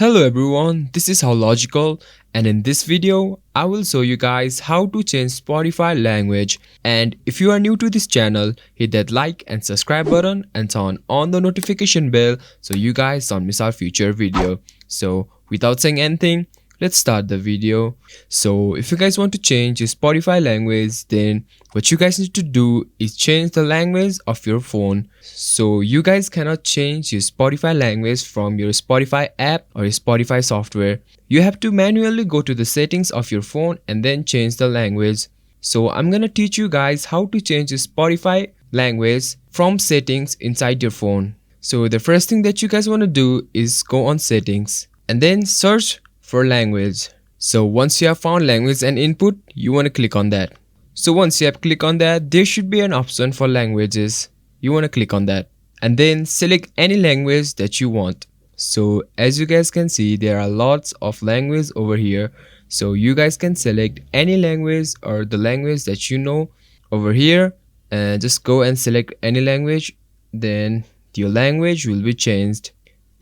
Hello everyone, this is How Logical, and in this video I will show you guys how to change Spotify language. And if you are new to this channel, hit that like and subscribe button and turn on the notification bell so you guys don't miss our future video. So without saying anything, let's start the video. So if you guys want to change your Spotify language, then what you guys need to do is change the language of your phone. So you guys cannot change your Spotify language from your Spotify app or your Spotify software. You have to manually go to the settings of your phone and then change the language. So I'm gonna teach you guys how to change the Spotify language from settings inside your phone. So the first thing that you guys want to do is go on settings and then search for language. So once you have found language and input, you want to click on that. So once you have clicked on that, there should be an option for languages. You want to click on that and then select any language that you want. So as you guys can see, there are lots of language over here. So you guys can select any language or the language that you know over here and just go and select any language. Then your language will be changed.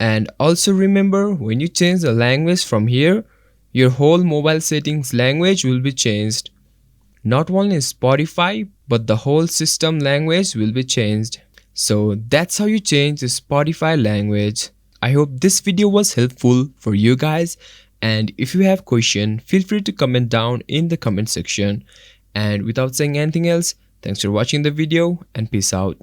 And also remember, when you change the language from here, your whole mobile settings language will be changed. Not only Spotify, but the whole system language will be changed. So that's how you change the Spotify language. I hope this video was helpful for you guys. And if you have question, feel free to comment down in the comment section. And without saying anything else, thanks for watching the video and peace out.